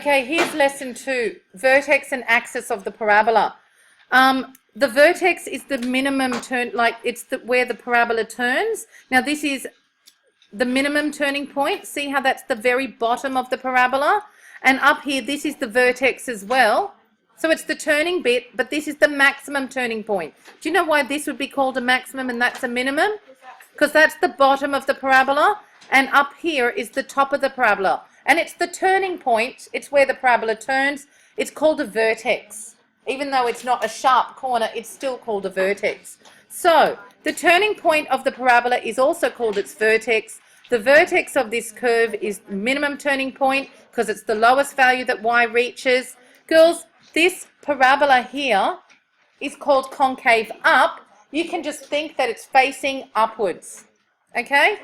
Okay, here's lesson 2, vertex and axis of the parabola. The vertex is the minimum turn, like it's where the parabola turns. Now this is the minimum turning point. See how that's the very bottom of the parabola? And up here, this is the vertex as well. So it's the turning bit, but this is the maximum turning point. Do you know why this would be called a maximum and that's a minimum? Because that's the bottom of the parabola, and up here is the top of the parabola. And it's the turning point. It's where the parabola turns. It's called a vertex. Even though it's not a sharp corner, it's still called a vertex. So the turning point of the parabola is also called its vertex. The vertex of this curve is minimum turning point because it's the lowest value that y reaches. Girls, this parabola here is called concave up. You can just think that it's facing upwards. Okay?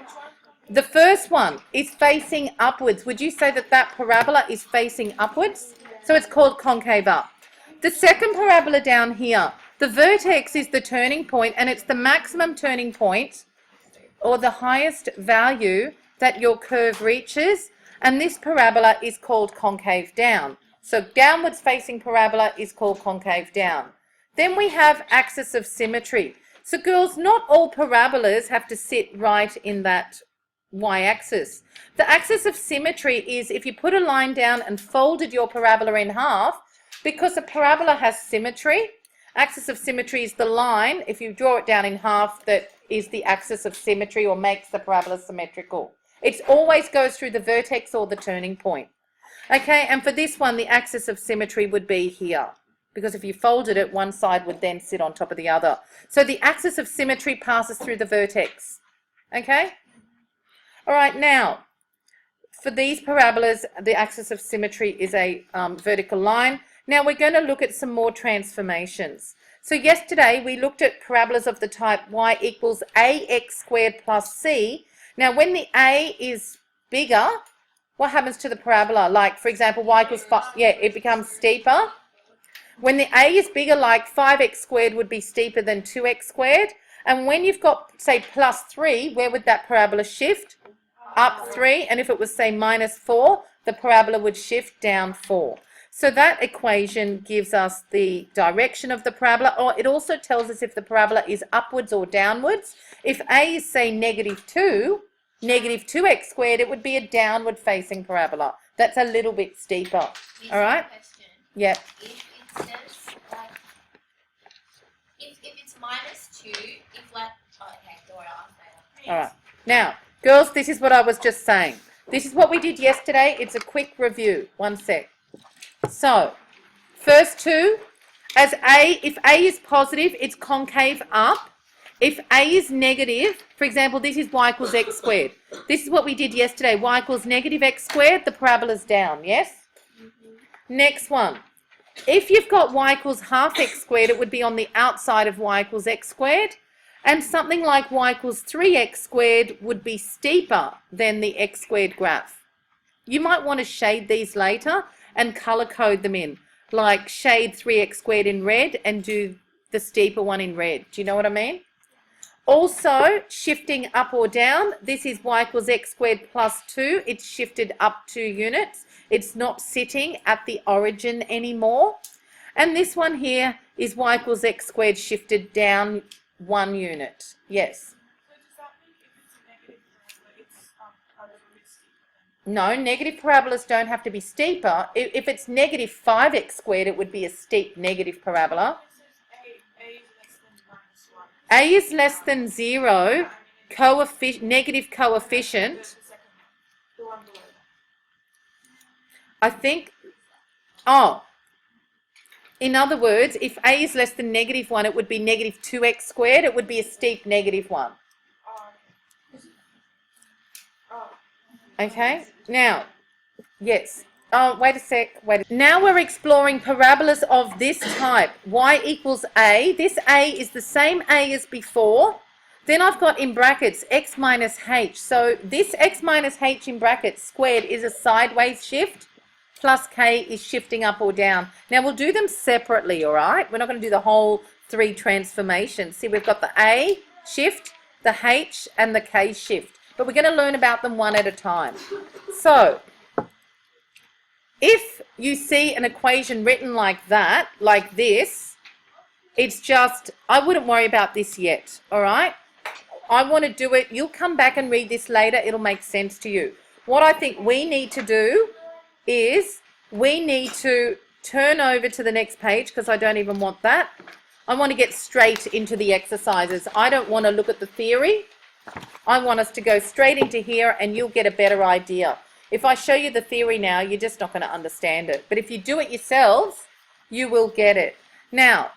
The first one is facing upwards. Would you say that that parabola is facing upwards? So it's called concave up. The second parabola down here, the vertex is the turning point, and it's the maximum turning point or the highest value that your curve reaches, and this parabola is called concave down. So downwards facing parabola is called concave down. Then we have axis of symmetry. So girls, not all parabolas have to sit right in that y-axis. The axis of symmetry is if you put a line down and folded your parabola in half, because a parabola has symmetry. Axis of symmetry is the line, if you draw it down in half, that is the axis of symmetry or makes the parabola symmetrical. It always goes through the vertex or the turning point. Okay, and for this one, the axis of symmetry would be here, because if you folded it, one side would then sit on top of the other. So the axis of symmetry passes through the vertex. Okay? All right, now, for these parabolas, the axis of symmetry is a vertical line. Now we're going to look at some more transformations. So yesterday we looked at parabolas of the type y equals ax squared plus c. Now when the a is bigger, what happens to the parabola? Like for example y equals 5, yeah, it becomes steeper. When the a is bigger, like 5x squared would be steeper than 2x squared. And when you've got, say, plus 3, where would that parabola shift? Up 3. And if it was, say, minus 4, the parabola would shift down 4. So that equation gives us the direction of the parabola, or it also tells us if the parabola is upwards or downwards. If a is, say, negative 2, negative 2x squared, it would be a downward facing parabola. That's a little bit steeper. All right? Yeah. If it says, like, if it's minus 2, if like, oh, okay, Dora, ask later. All right. Now, girls, this is what I was just saying. This is what we did yesterday. It's a quick review. One sec. So, first two, as a, if a is positive, it's concave up. If a is negative, for example, this is y equals x squared. This is what we did yesterday. Y equals negative x squared, the parabola's down, yes? Next one. If you've got y equals half x squared, it would be on the outside of y equals x squared. And something like y equals 3x squared would be steeper than the x squared graph. You might want to shade these later and color code them in, like shade 3x squared in red and do the steeper one in red. Do you know what I mean? Also, shifting up or down, this is y equals x squared plus 2. It's shifted up 2 units. It's not sitting at the origin anymore. And this one here is y equals x squared shifted down 1 unit. Yes. No, negative parabolas don't have to be steeper. If it's negative 5x squared, it would be a steep negative parabola. A is less than 0, negative coefficient. I think, in other words, if a is less than negative 1, it would be negative 2x squared. It would be a steep negative 1. Okay, now, yes. Oh, wait a sec. Now we're exploring parabolas of this type. Y equals a. This a is the same a as before. Then I've got in brackets x minus h. So this x minus h in brackets squared is a sideways shift. Plus k is shifting up or down. Now we'll do them separately, all right? We're not going to do the whole 3 transformations. See, we've got the a shift, the h, and the k shift. But we're going to learn about them one at a time. So, if you see an equation written like that, like this, it's just, I wouldn't worry about this yet, all right? I want to do it. You'll come back and read this later. It'll make sense to you. What I think we need to do is we need to turn over to the next page because I don't even want that. I want to get straight into the exercises. I don't want to look at the theory. I want us to go straight into here and you'll get a better idea. If I show you the theory now, you're just not going to understand it. But if you do it yourselves, you will get it. Now,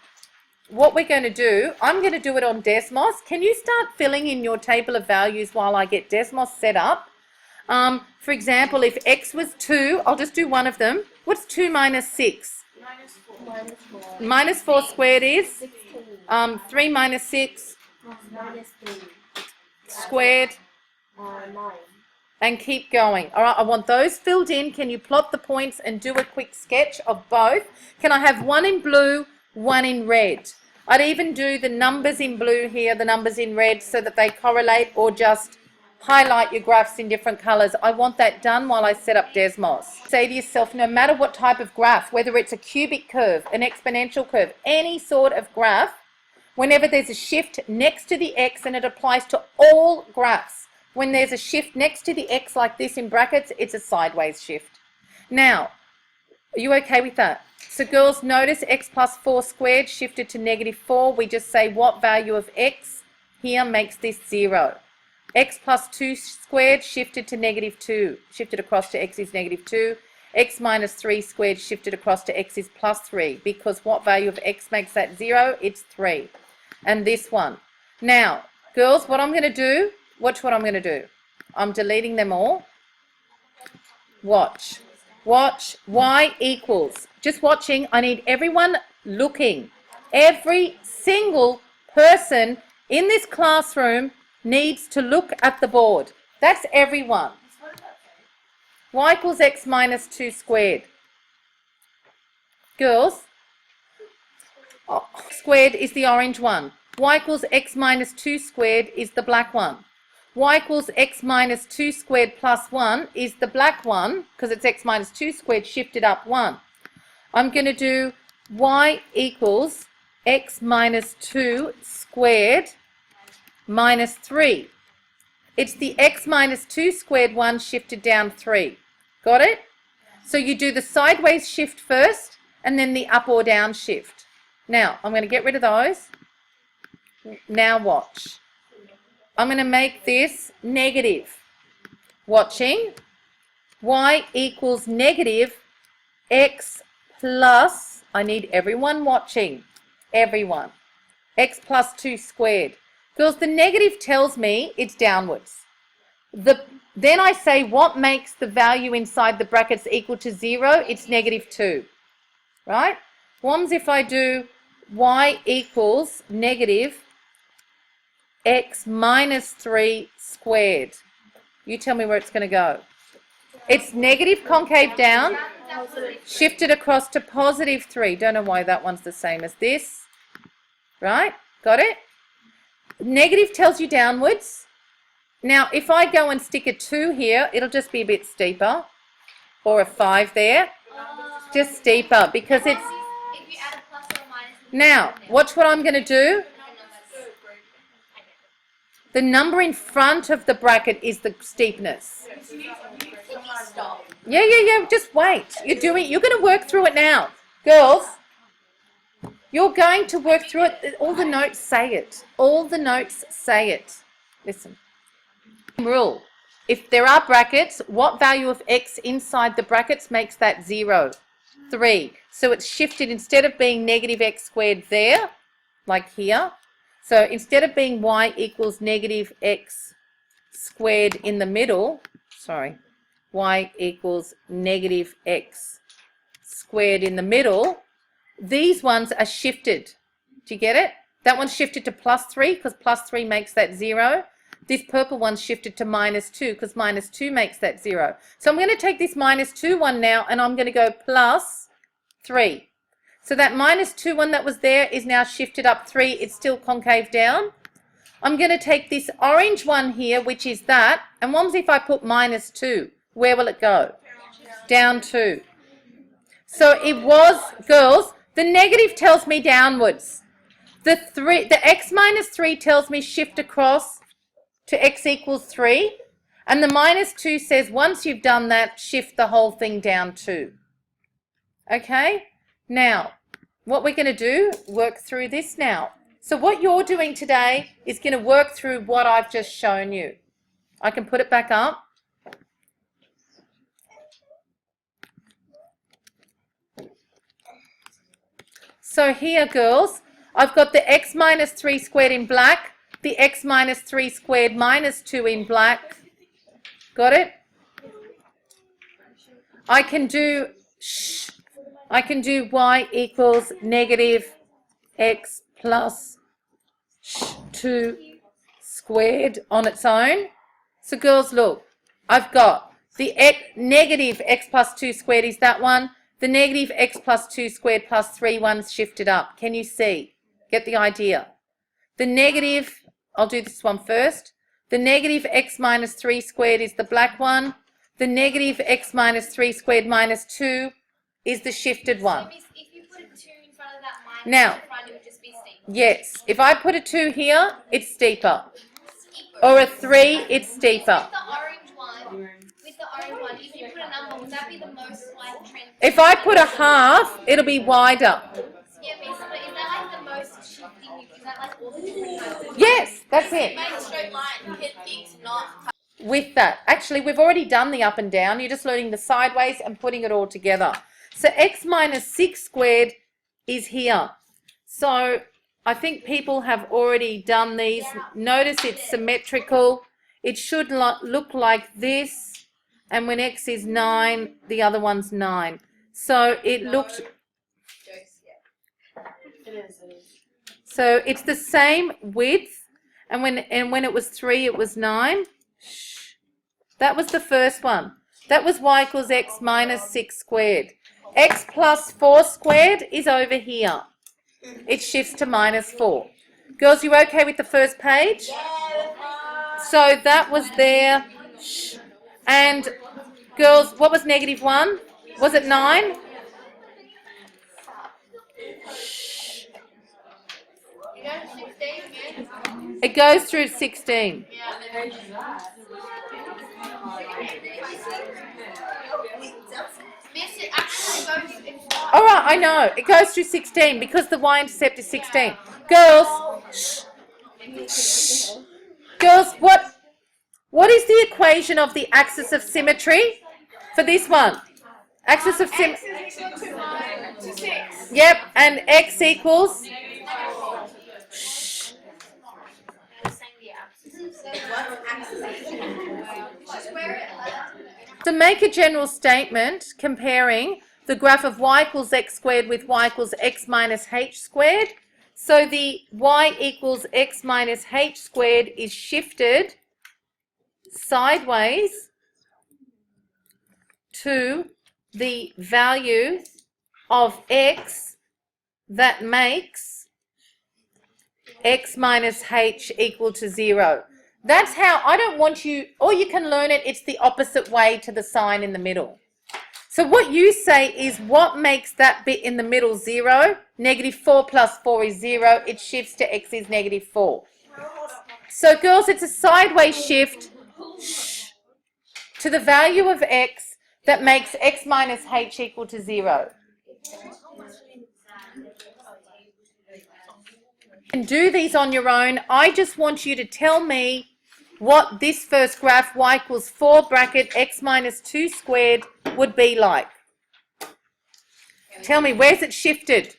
what we're going to do, I'm going to do it on Desmos. Can you start filling in your table of values while I get Desmos set up? For example, if x was 2, I'll just do one of them. What's 2 minus 6? Minus 4 squared is? 16. 3 minus 6 Minus 3. squared. 9. And keep going. All right, I want those filled in. Can you plot the points and do a quick sketch of both? Can I have one in blue, one in red? I'd even do the numbers in blue here, the numbers in red, so that they correlate, or just highlight your graphs in different colors. I want that done while I set up Desmos. Say to yourself, no matter what type of graph, whether it's a cubic curve, an exponential curve, any sort of graph, whenever there's a shift next to the x, and it applies to all graphs, when there's a shift next to the x like this in brackets, it's a sideways shift. Now, are you okay with that? So girls, notice x plus 4 squared shifted to negative 4. We just say what value of x here makes this 0. X plus 2 squared shifted to negative 2. Shifted across to x is negative 2. X minus 3 squared shifted across to x is plus 3. Because what value of x makes that 0? It's 3. And this one. Now, girls, what I'm going to do, watch what I'm going to do. I'm deleting them all. Watch. Watch. Y equals. Just watching. I need everyone looking. Every single person in this classroom needs to look at the board. That's everyone. Y equals x minus 2 squared. Girls, squared is the orange one. Y equals x minus 2 squared is the black one. Y equals x minus 2 squared plus 1 is the black one, because it's x minus 2 squared shifted up 1. I'm going to do y equals x minus 2 squared minus 3. It's the x minus 2 squared one shifted down 3. Got it? So you do the sideways shift first and then the up or down shift. Now, I'm going to get rid of those. Now watch. I'm going to make this negative. Watching. Y equals negative x plus, I need everyone watching. Everyone. X plus 2 squared. Girls, the negative tells me it's downwards. Then I say what makes the value inside the brackets equal to 0? It's negative 2. Right? Woms, if I do y equals negative x minus 3 squared. You tell me where it's going to go. It's negative concave down, shifted across to positive 3. Don't know why that one's the same as this. Right? Got it? Negative tells you downwards. Now, if I go and stick a 2 here, it'll just be a bit steeper. Or a 5 there. Just steeper because it's... If you add a plus or a minus. Now, watch what I'm going to do. The number in front of the bracket is the steepness. Can you stop? Yeah. Just wait. You're going to work through it now. Girls, you're going to work through it. All the notes say it. All the notes say it. Listen. Rule. If there are brackets, what value of x inside the brackets makes that 0? 3. So it's shifted instead of being negative x squared there, like here. So instead of being y equals negative x squared in the middle, y equals negative x squared in the middle, these ones are shifted. Do you get it? That one's shifted to plus 3 because plus 3 makes that 0. This purple one's shifted to minus 2 because minus 2 makes that 0. So I'm going to take this minus 2 one now and I'm going to go plus 3. So that minus 2 one that was there is now shifted up 3. It's still concave down. I'm going to take this orange one here, which is that. And what if I put minus 2? Where will it go? Down 2. So it was, girls, the negative tells me downwards. The x minus 3 tells me shift across to x equals 3. And the minus 2 says once you've done that, shift the whole thing down 2. Okay? Now, what we're going to do, work through this now. So what you're doing today is going to work through what I've just shown you. I can put it back up. So here, girls, I've got the x minus 3 squared in black, the x minus 3 squared minus 2 in black. Got it? I can do y equals negative x plus 2 squared on its own. So girls, look, I've got the negative x plus 2 squared is that one. The negative x plus 2 squared plus 3 ones shifted up. Can you see? Get the idea? The negative, I'll do this one first. The negative x minus 3 squared is the black one. The negative x minus 3 squared minus 2 is the shifted one. So if you put a 2 in front of that minus Now, in front, it would just be steeper. yes, if I put a 2 here, it's steeper. Or a 3, it's steeper. With the orange one, if you put a number, would that be the most like trend? If I put a half, it'll be wider. Yeah, but is that like the most shifting? Is that like all the different numbers? Yes, that's it. Make a straight line, hit things, not. With that, actually, we've already done the up and down. You're just learning the sideways and putting it all together. So x minus 6 squared is here. So I think people have already done these. Notice it's symmetrical. It should look like this. And when x is 9, the other one's 9. So it looked... So it's the same width. And when it was 3, it was 9. That was the first one. That was y equals x minus 6 squared. X plus 4 squared is over here. It shifts to minus 4. Girls, you okay with the first page? So that was there. And girls, what was negative 1? Was it 9? It goes through 16. All right, I know. It goes through 16 because the y-intercept is 16. Girls, girls, what is the equation of the axis of symmetry for this one? Axis of symmetry. Yep, and x equals. To make a general statement comparing the graph of y equals x squared with y equals x minus h squared. So the y equals x minus h squared is shifted sideways to the value of x that makes x minus h equal to 0. That's how, I don't want you, or you can learn it, it's the opposite way to the sign in the middle. So what you say is what makes that bit in the middle 0? Negative 4 plus 4 is 0. It shifts to x is negative 4. So girls, it's a sideways shift to the value of x that makes x minus h equal to 0. You can do these on your own. I just want you to tell me what this first graph, y equals 4 bracket x minus 2 squared, would be like. Tell me, where's it shifted?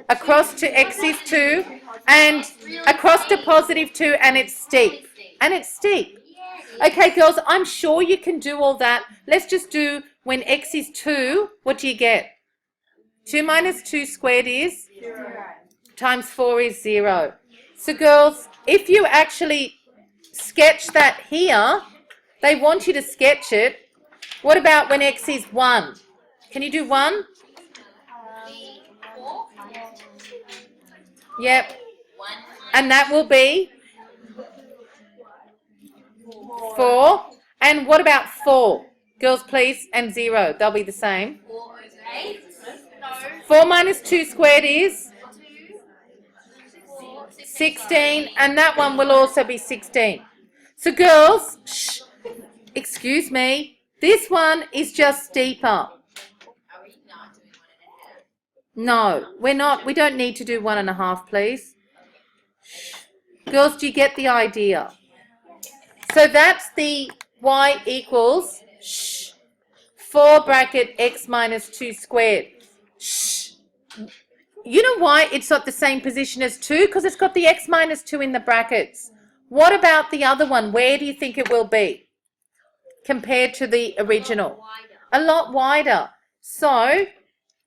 Across to x is 2 and across to positive 2, and it's steep. And it's steep. Okay, girls, I'm sure you can do all that. Let's just do when x is 2, what do you get? 2 minus 2 squared is? 0. Times 4 is 0. So girls, if you actually sketch that here, they want you to sketch it. What about when x is 1? Can you do 1? Yep. And that will be 4. And what about 4? Girls, please, and 0. They'll be the same. 8? No. 4 minus 2 squared is 2, 4, 16, and that one will also be 16. So girls, shh, excuse me, this one is just steeper. Are we not doing 1.5? No, we're not. We don't need to do 1.5, please. Girls, do you get the idea? So that's the y equals 4 bracket x minus 2 squared. You know why it's not the same position as 2? Because it's got the x minus 2 in the brackets. What about the other one? Where do you think it will be compared to the original? A lot wider. So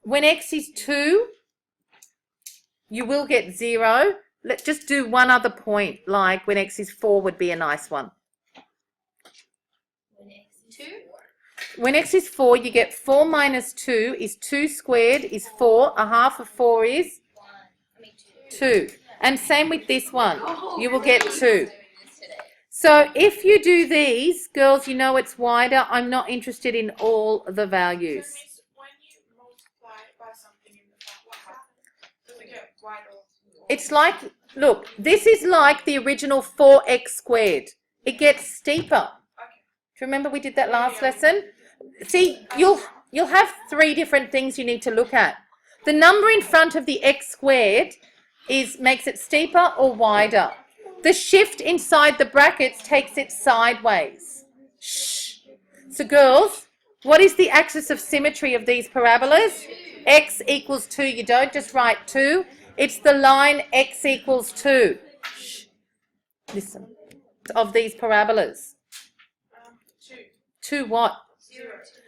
when x is 2, you will get 0. Let's just do one other point, like when x is 4 would be a nice one. When x is 2? When x is 4, you get 4 minus 2 is 2 squared is 4. A half of 4 is 1. I mean 2. 2. And same with this one. You will get 2. So if you do these, girls, you know it's wider. I'm not interested in all the values. So miss, when you multiply by something in the front, what happens? Does it get wider? It's like, look, this is like the original 4x squared. It gets steeper. Do you remember we did that last lesson? See, you'll have 3 different things you need to look at. The number in front of the x squared makes it steeper or wider. The shift inside the brackets takes it sideways. Shh. So girls, what is the axis of symmetry of these parabolas? X equals 2. You don't just write 2. It's the line x equals 2. Shh. Listen. Of these parabolas. 2. 2 what? 0.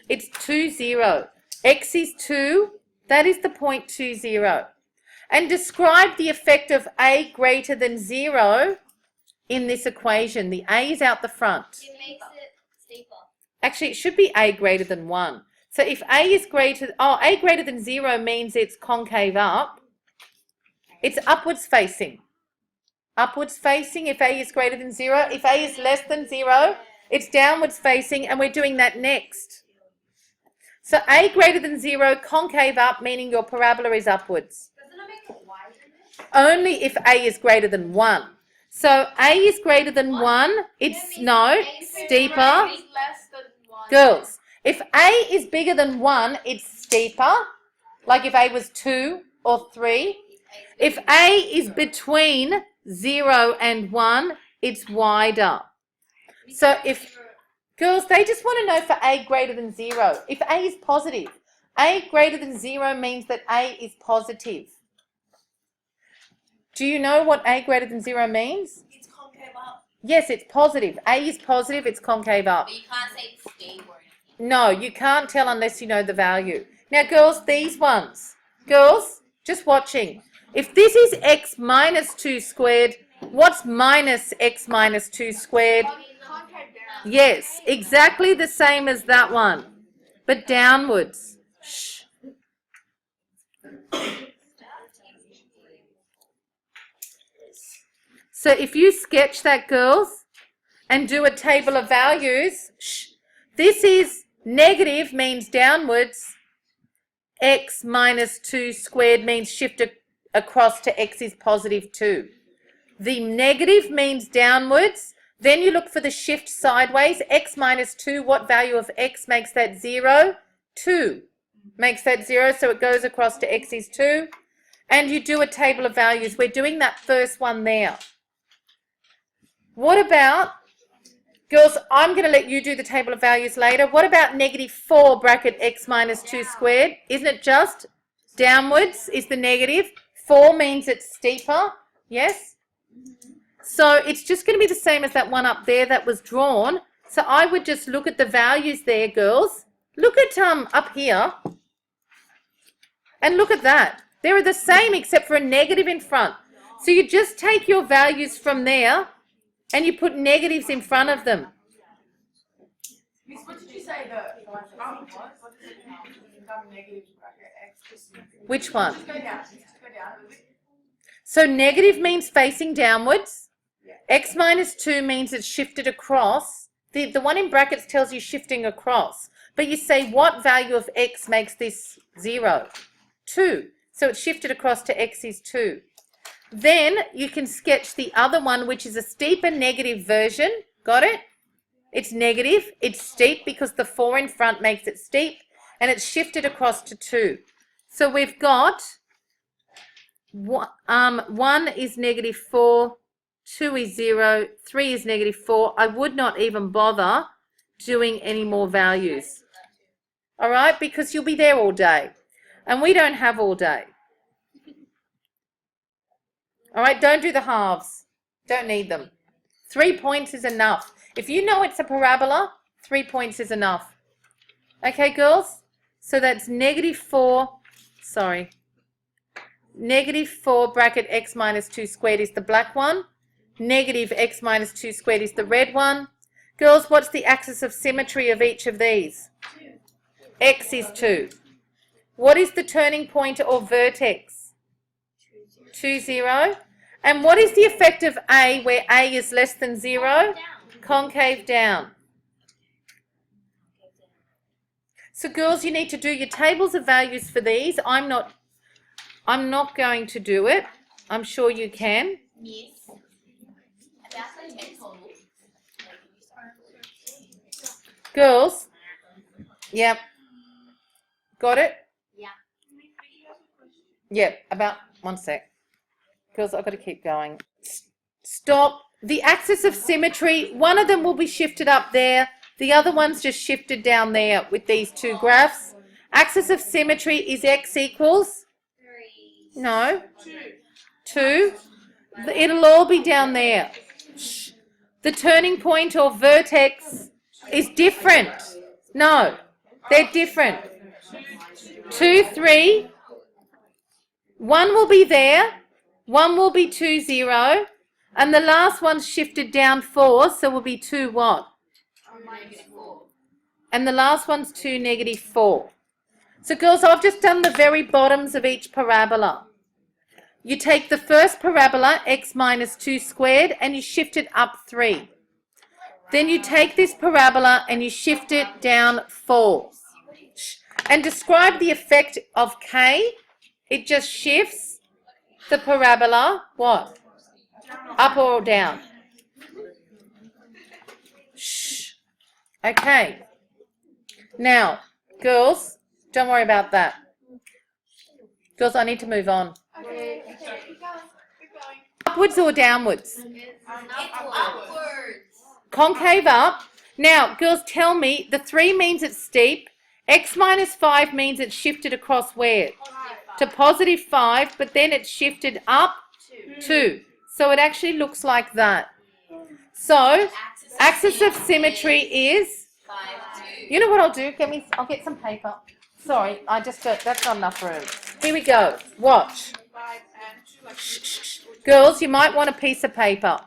It's 2, 0. X is 2. That is the point 2, 0. And describe the effect of a greater than 0 in this equation. The a is out the front. It makes it steeper. Actually, it should be a greater than 1. So if a is a greater than 0 means it's concave up. It's upwards facing. Upwards facing if a is greater than 0. If a is less than 0, it's downwards facing, and we're doing that next. So a greater than 0, concave up, meaning your parabola is upwards. Doesn't it make it wider? Only if a is greater than 1. So a is greater than 1, it's no, steeper. Less than 1. Girls, if a is bigger than 1, it's steeper, like if a was 2 or 3. If a is between 0 and 1, it's wider. So if, girls, they just want to know for a greater than 0. If a is positive, a greater than 0 means that a is positive. Do you know what a greater than 0 means? It's concave up. Yes, it's positive. A is positive, it's concave up. But you can't say it's stable or anything. No, you can't tell unless you know the value. Now, girls, these ones. Girls, just watching. If this is x minus 2 squared, what's minus x minus 2 squared? Concave down. Yes, exactly the same as that one, but downwards. Shh. So if you sketch that, girls, and do a table of values, this is negative means downwards, x minus 2 squared means shift across to x is positive 2. The negative means downwards, then you look for the shift sideways, x minus 2, what value of x makes that 0? 2 makes that 0, so it goes across to x is 2. And you do a table of values. We're doing that first one there. What about, girls, I'm going to let you do the table of values later. What about negative 4 bracket x minus 2 squared? Isn't it just downwards is the negative? 4 means it's steeper, yes? So it's just going to be the same as that one up there that was drawn. So I would just look at the values there, girls. Look at up here. And look at that. They're the same except for a negative in front. So you just take your values from there and you put negatives in front of them. Miss, what did you say? What does it become negative bracket x? Which one? Just go down. Just go down a little bit. So negative means facing downwards. X minus 2 means it's shifted across. The one in brackets tells you shifting across. But you say, what value of x makes this 0? 2. So it's shifted across to x is 2. Then you can sketch the other one, which is a steeper negative version. Got it? It's negative. It's steep because the 4 in front makes it steep. And it's shifted across to 2. So we've got 1 is negative 4, 2 is 0, 3 is negative 4. I would not even bother doing any more values. All right? Because you'll be there all day. And we don't have all day. All right? Don't do the halves. Don't need them. 3 points is enough. If you know it's a parabola, 3 points is enough. Okay, girls? So that's negative 4 bracket x minus 2 squared is the black one. Negative x minus 2 squared is the red one. Girls, what's the axis of symmetry of each of these? 2. X is 2. What is the turning point or vertex? 2, 0. And what is the effect of A where A is less than 0? Concave down. So girls, you need to do your tables of values for these. I'm not going to do it. I'm sure you can. Yes. About the 10 total. Girls, yep. Got it? Yeah. Yep, about 1 sec. Girls, I've got to keep going. Stop. The axis of symmetry, one of them will be shifted up there. The other one's just shifted down there with these two graphs. Axis of symmetry is x equals? 3. No. 2. It'll all be down there. Shh. The turning point or vertex is different. No, they're different. 2, 3. 1 will be there. 1 will be 2, 0. And the last one's shifted down 4, so will be 2 what? -4. And the last one's 2, -4. So girls, I've just done the very bottoms of each parabola. You take the first parabola, x minus 2 squared, and you shift it up 3. Then you take this parabola and you shift it down 4. And describe the effect of k. It just shifts the parabola, what? Up or down? Shh. Okay. Now, girls, don't worry about that. Girls, I need to move on. Okay, keep going, keep going. Upwards or downwards? It's upwards. Concave up. Now, girls, tell me, the 3 means it's steep. X minus 5 means it's shifted across where? To positive 5, but then it's shifted up 2. So it actually looks like that. So, axis of symmetry is, 5, 2. you know what I'll do? I'll get some paper. Sorry, that's not enough room. Here we go. Watch. 5 and 2 like Shh, shh, shh. Girls, you might want a piece of paper.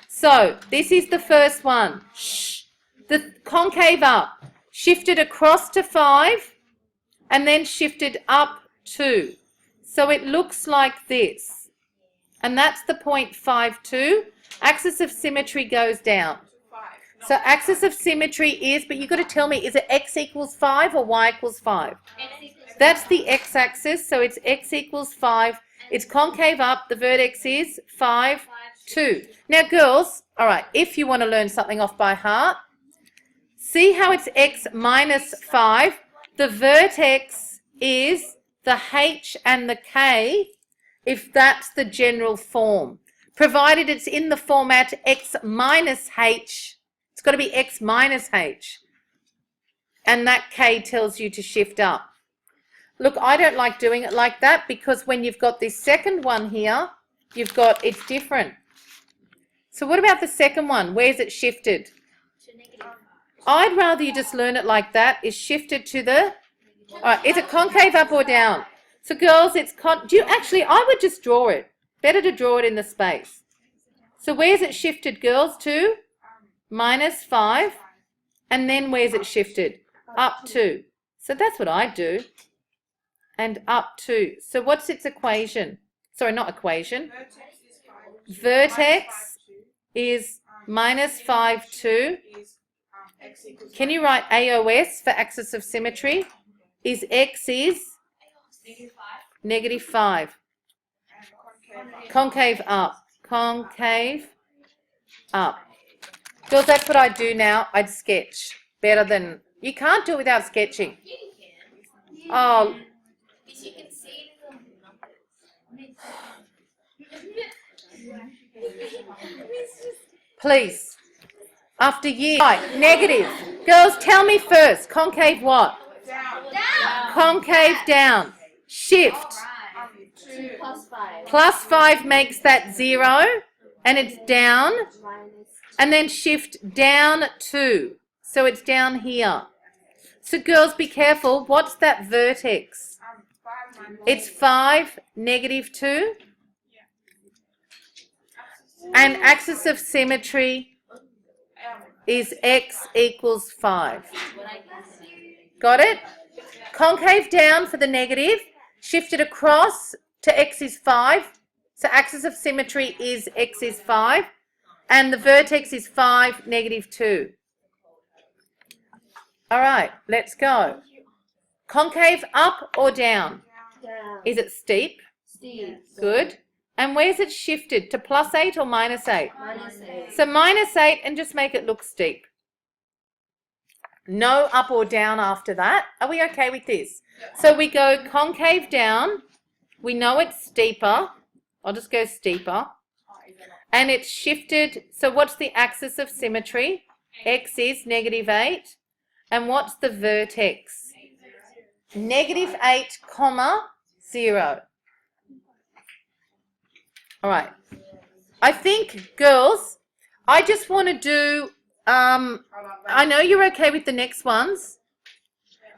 So, this is the first one. Shh. The concave up. Shifted across to 5 and then shifted up 2. So it looks like this. And that's the point 5, 2. Axis of symmetry goes down. 5. So axis of symmetry is, but you've got to tell me, is it x equals 5 or y equals 5? That's the x-axis, so it's x equals 5. It's concave up, the vertex is 5, 2. Now, girls, all right, if you want to learn something off by heart, see how it's x minus 5? The vertex is the h and the k, if that's the general form. Provided it's in the format x minus h, it's got to be x minus h. And that k tells you to shift up. Look, I don't like doing it like that because when you've got this second one here, it's different. So what about the second one? Where's it shifted? I'd rather you just learn it like that. Is shifted to the, all right, is it concave up or down? So girls, I would just draw it. Better to draw it in the space. So where's it shifted, girls, to? Minus 5. And then where's it shifted? Up 2. So that's what I do. And up 2. So what's its equation? Sorry, not equation. Vertex is 5. Vertex is minus 5, 2. Is X equals Can you write AOS for axis of symmetry? Is X is -5. Concave up. Concave up. Girls, that's what I do now. I'd sketch better than... You can't do it without sketching. You can. Oh, Because you can see it in the numbers. please. After years. Right, negative. Girls, tell me first. Concave what? down. Concave down. Shift. 2 plus 5. +5 makes that 0. And it's down. Minus And then shift down 2. So it's down here. So girls, be careful. What's that vertex? 5 minus It's 5, -2. And axis of symmetry is x equals 5. Got it? Concave down for the negative. Shift it across to x is 5. So axis of symmetry is x is 5. And the vertex is 5, -2. All right, let's go. Concave up or down? down. Is it steep? Steve. Good. And where's it shifted? To +8 or -8? Minus 8. So -8 and just make it look steep. No up or down after that. Are we okay with this? So we go concave down. We know it's steeper. I'll just go steeper. And it's shifted. So what's the axis of symmetry? X is -8. And what's the vertex? -8, comma 0. All right. I think, girls, I just want to do, I know you're okay with the next ones.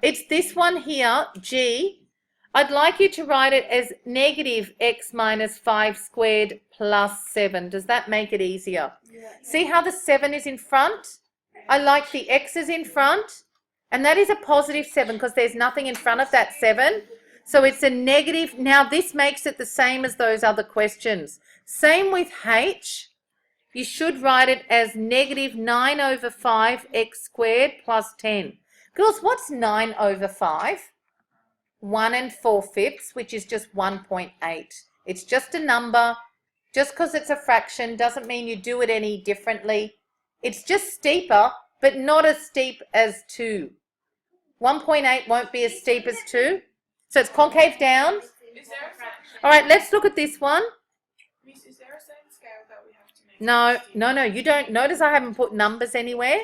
It's this one here, G. I'd like you to write it as -x minus 5 squared plus 7. Does that make it easier? Yeah. See how the 7 is in front? I like the x's in front. And that is a +7 because there's nothing in front of that 7. So it's a negative. Now this makes it the same as those other questions. Same with h. You should write it as -9/5 x squared plus 10. Girls, what's 9/5? 1 4/5, which is just 1.8. It's just a number. Just because it's a fraction doesn't mean you do it any differently. It's just steeper, but not as steep as 2. 1.8 won't be as steep as 2. So it's concave down. Is there a fraction? All right, let's look at this one. Miss, is there a certain scale that we have to make? No, you don't. Notice I haven't put numbers anywhere.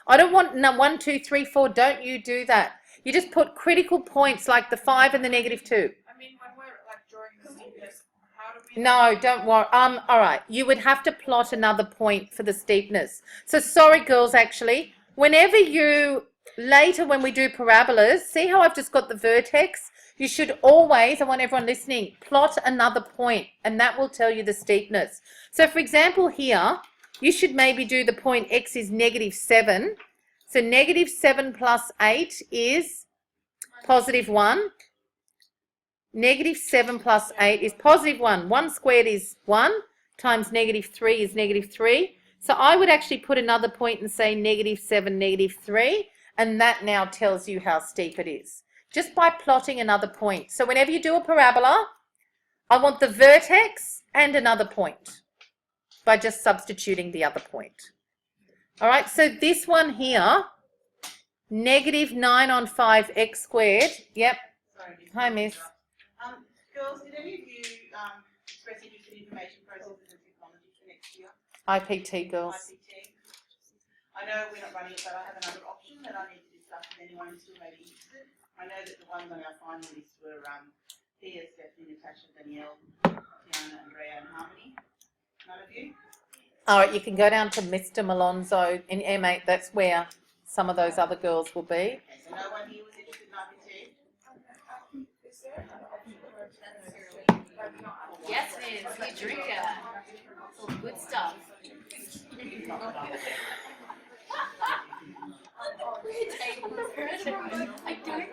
I don't want 1, 2, 3, 4. Don't you do that. You just put critical points like the 5 and the -2. I mean, when we're like drawing the steepness, how do we? No, don't worry. All right. You would have to plot another point for the steepness. So sorry, girls, actually. Whenever you, later when we do parabolas, see how I've just got the vertex? You should always, I want everyone listening, plot another point, and that will tell you the steepness. So for example here, you should maybe do the point x is -7. So -7 plus 8 is +1. -7 plus 8 is +1. 1 squared is 1 times -3 is -3. So I would actually put another point and say -7, -3, and that now tells you how steep it is, just by plotting another point. So whenever you do a parabola, I want the vertex and another point by just substituting the other point. All right, so this one here, -9/5 x squared. Yep. Sorry, Miss. Hi, Miss. Girls, did any of you express interest in information processes and technology for next year? IPT girls. IPT. I know we're not running it, but I have another option that I need to discuss with anyone who's still maybe interested. I know that the ones on our final list were Thea, Stephanie, Natasha, Danielle, Tiana, Andrea, and Harmony. None of you? All right, you can go down to Mr. Malonzo in M8. That's where some of those other girls will be. So no one here was interested in IPT? Is there another option where it's like not? Yes, it is. You drink it. It's all good stuff. I don't.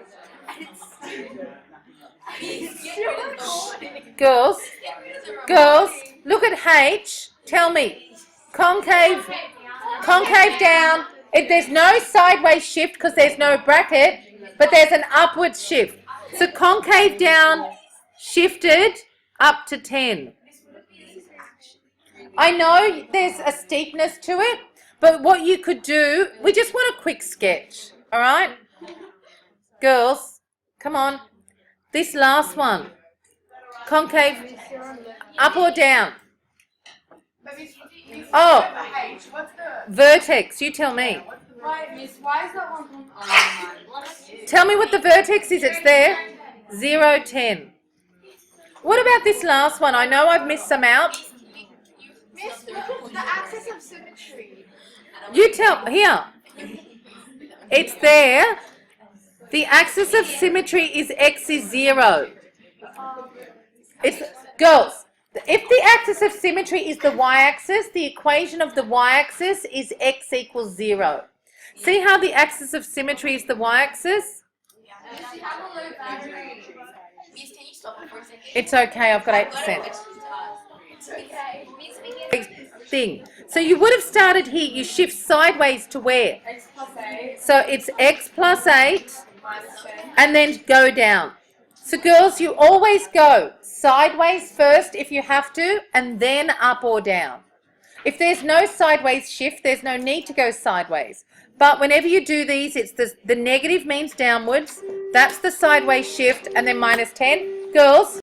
Girls, look at H. Tell me, concave down, There's no sideways shift because there's no bracket, but there's an upward shift. So concave down, shifted up to 10. I know there's a steepness to it, but what you could do, we just want a quick sketch, all right? Girls, come on. This last one, concave, up or down? But Miss, Oh. H, what's the? Vertex, you tell me. Why, Miss, why is that one from mine? Tell me what the vertex is. It's there. 0, 10. What about this last one? I know I've missed some out. Miss, the axis of symmetry. You tell, here. It's there. The axis of symmetry is x is 0. It's, girls, if the axis of symmetry is the y-axis, the equation of the y-axis is x equals 0. See how the axis of symmetry is the y-axis? Miss, you have a low battery. Miss, can you stop it for a second? It's okay, I've got 8%. Okay. Miss, we get Thing. So you would have started here, you shift sideways to where? X plus 8 So it's x plus 8 minus 10. and then go down. So girls, you always go sideways first if you have to, and then up or down. If there's no sideways shift, there's no need to go sideways. But whenever you do these, it's the negative means downwards. That's the sideways shift, and then minus 10. Girls,